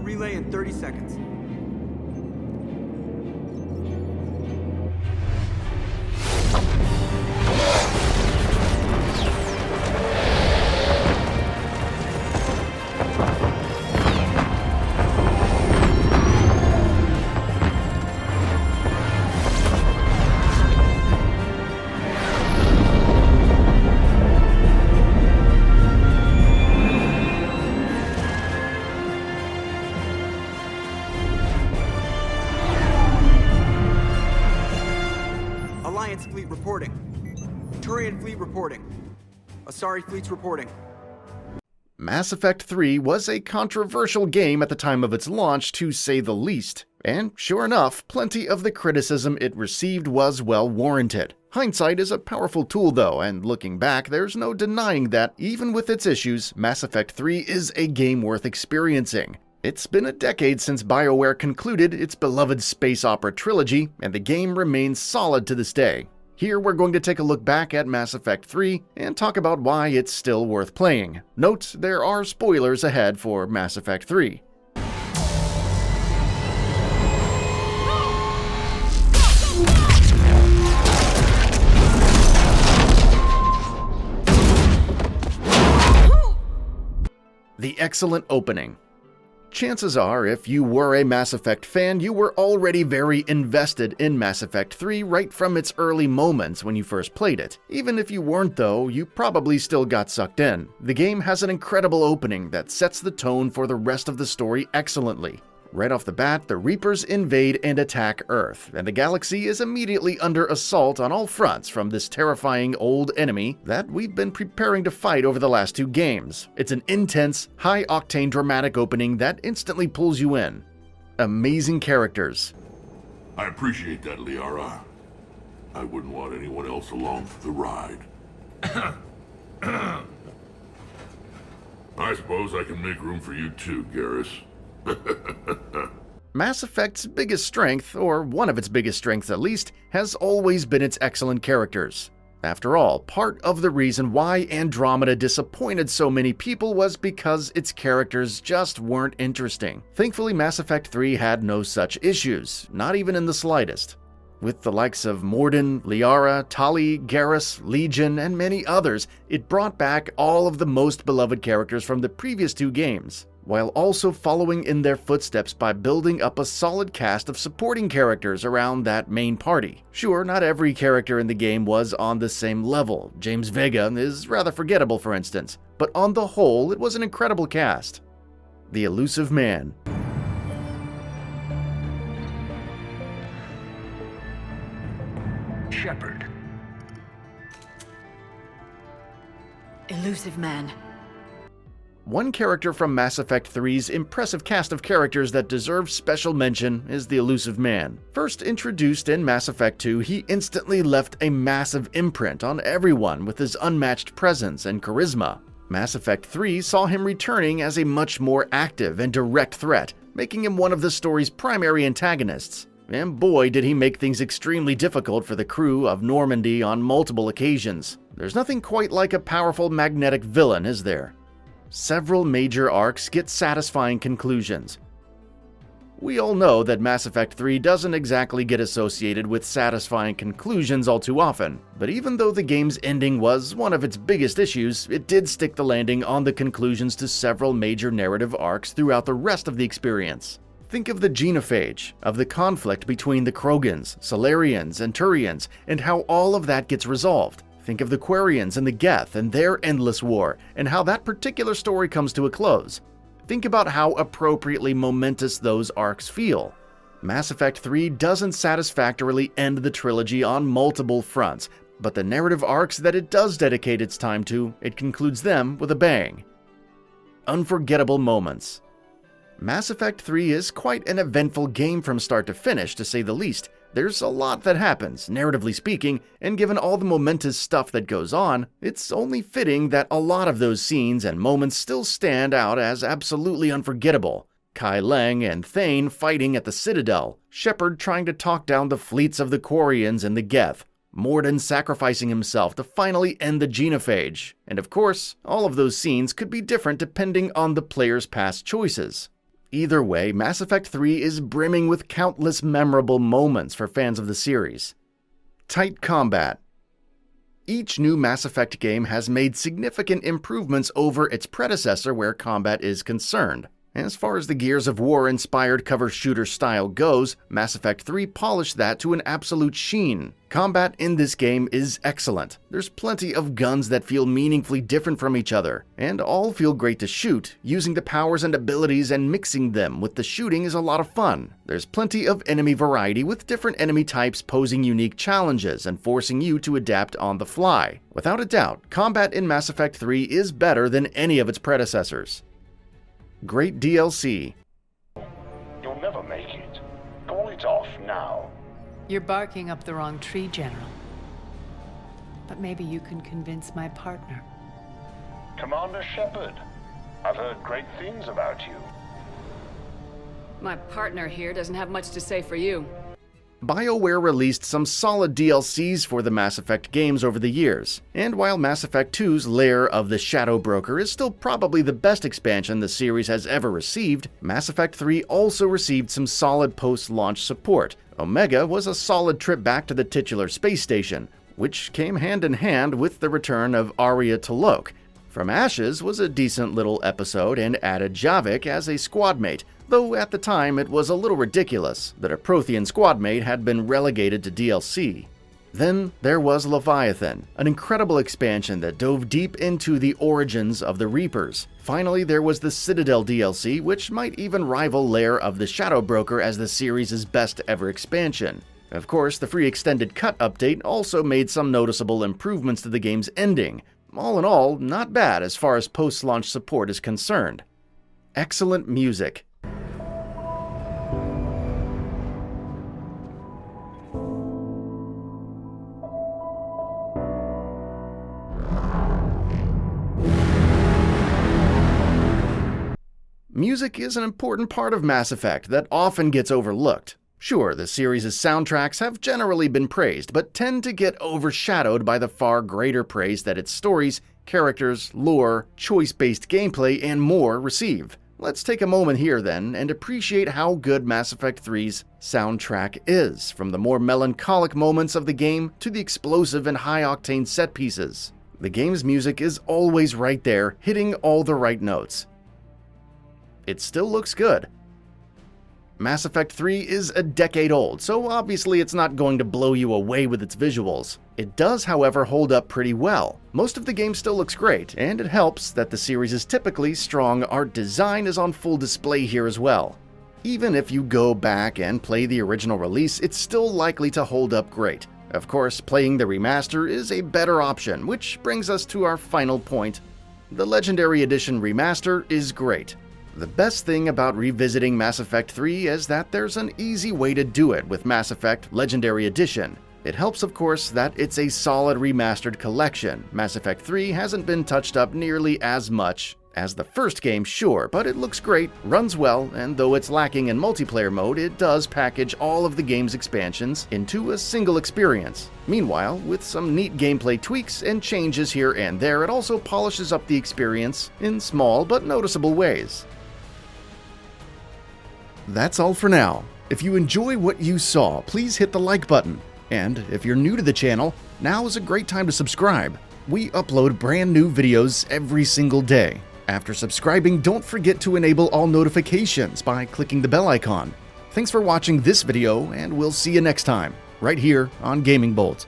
relay in 30 seconds. Alliance fleet reporting. Turian fleet reporting. Asari fleets reporting. Mass Effect 3 was a controversial game at the time of its launch, to say the least. And sure enough, plenty of the criticism it received was well warranted. Hindsight is a powerful tool though, and looking back, there's no denying that, even with its issues, Mass Effect 3 is a game worth experiencing. It's been a decade since BioWare concluded its beloved space opera trilogy, and the game remains solid to this day. Here we're going to take a look back at Mass Effect 3 and talk about why it's still worth playing. Note, there are spoilers ahead for Mass Effect 3. The excellent opening. Chances are, if you were a Mass Effect fan, you were already very invested in Mass Effect 3 right from its early moments when you first played it. Even if you weren't though, you probably still got sucked in. The game has an incredible opening that sets the tone for the rest of the story excellently. Right off the bat, the Reapers invade and attack Earth, and the galaxy is immediately under assault on all fronts from this terrifying old enemy that we've been preparing to fight over the last 2 games. It's an intense, high-octane dramatic opening that instantly pulls you in. Amazing characters. I appreciate that, Liara. I wouldn't want anyone else along for the ride. I suppose I can make room for you too, Garrus. Mass Effect's biggest strength, or one of its biggest strengths at least, has always been its excellent characters. After all, part of the reason why Andromeda disappointed so many people was because its characters just weren't interesting. Thankfully, Mass Effect 3 had no such issues, not even in the slightest. With the likes of Mordin, Liara, Tali, Garrus, Legion, and many others, it brought back all of the most beloved characters from the previous 2 games, while also following in their footsteps by building up a solid cast of supporting characters around that main party. Sure, not every character in the game was on the same level. James Vega is rather forgettable, for instance, but on the whole, it was an incredible cast. The Illusive Man. Shepard. Illusive Man. One character from Mass Effect 3's impressive cast of characters that deserves special mention is the Illusive Man. First introduced in Mass Effect 2, he instantly left a massive imprint on everyone with his unmatched presence and charisma. Mass Effect 3 saw him returning as a much more active and direct threat, making him one of the story's primary antagonists. And boy, did he make things extremely difficult for the crew of Normandy on multiple occasions. There's nothing quite like a powerful magnetic villain, is there? Several major arcs get satisfying conclusions. We all know that Mass Effect 3 doesn't exactly get associated with satisfying conclusions all too often, but even though the game's ending was one of its biggest issues, it did stick the landing on the conclusions to several major narrative arcs throughout the rest of the experience. Think of the genophage, of the conflict between the Krogans, Solarians, and Turians, and how all of that gets resolved. Think of the Quarians and the Geth and their endless war, and how that particular story comes to a close. Think about how appropriately momentous those arcs feel. Mass Effect 3 doesn't satisfactorily end the trilogy on multiple fronts, but the narrative arcs that it does dedicate its time to, it concludes them with a bang. Unforgettable moments. Mass Effect 3 is quite an eventful game from start to finish, to say the least. There's a lot that happens, narratively speaking, and given all the momentous stuff that goes on, it's only fitting that a lot of those scenes and moments still stand out as absolutely unforgettable. Kai Leng and Thane fighting at the Citadel, Shepard trying to talk down the fleets of the Quarians and the Geth, Mordin sacrificing himself to finally end the genophage, and of course, all of those scenes could be different depending on the player's past choices. Either way, Mass Effect 3 is brimming with countless memorable moments for fans of the series. Tight combat. Each new Mass Effect game has made significant improvements over its predecessor where combat is concerned. As far as the Gears of War-inspired cover shooter style goes, Mass Effect 3 polished that to an absolute sheen. Combat in this game is excellent. There's plenty of guns that feel meaningfully different from each other, and all feel great to shoot. Using the powers and abilities and mixing them with the shooting is a lot of fun. There's plenty of enemy variety with different enemy types posing unique challenges and forcing you to adapt on the fly. Without a doubt, combat in Mass Effect 3 is better than any of its predecessors. Great DLC. You'll never make it. Call it off now. You're barking up the wrong tree, General. But maybe you can convince my partner. Commander Shepard, I've heard great things about you. My partner here doesn't have much to say for you. BioWare released some solid DLCs for the Mass Effect games over the years, and while Mass Effect 2's Lair of the Shadow Broker is still probably the best expansion the series has ever received, Mass Effect 3 also received some solid post-launch support. Omega was a solid trip back to the titular space station, which came hand in hand with the return of Aria T'Loak. From Ashes was a decent little episode and added Javik as a squadmate, though at the time it was a little ridiculous that a Prothean squadmate had been relegated to DLC. Then there was Leviathan, an incredible expansion that dove deep into the origins of the Reapers. Finally, there was the Citadel DLC, which might even rival Lair of the Shadow Broker as the series' best ever expansion. Of course, the free extended cut update also made some noticeable improvements to the game's ending. All in all, not bad as far as post-launch support is concerned. Excellent music. Music is an important part of Mass Effect that often gets overlooked. Sure, the series' soundtracks have generally been praised, but tend to get overshadowed by the far greater praise that its stories, characters, lore, choice-based gameplay, and more receive. Let's take a moment here then and appreciate how good Mass Effect 3's soundtrack is, from the more melancholic moments of the game to the explosive and high-octane set pieces. The game's music is always right there, hitting all the right notes. It still looks good. Mass Effect 3 is a decade old, so obviously it's not going to blow you away with its visuals. It does, however, hold up pretty well. Most of the game still looks great, and it helps that the series' typically strong art design is on full display here as well. Even if you go back and play the original release, it's still likely to hold up great. Of course, playing the remaster is a better option, which brings us to our final point. The Legendary Edition remaster is great. The best thing about revisiting Mass Effect 3 is that there's an easy way to do it with Mass Effect Legendary Edition. It helps, of course, that it's a solid remastered collection. Mass Effect 3 hasn't been touched up nearly as much as the first game, sure, but it looks great, runs well, and though it's lacking in multiplayer mode, it does package all of the game's expansions into a single experience. Meanwhile, with some neat gameplay tweaks and changes here and there, it also polishes up the experience in small but noticeable ways. That's all for now. If you enjoy what you saw, please hit the like button. And if you're new to the channel, now is a great time to subscribe. We upload brand new videos every single day. After subscribing, don't forget to enable all notifications by clicking the bell icon. Thanks for watching this video, and we'll see you next time, right here on GamingBolt.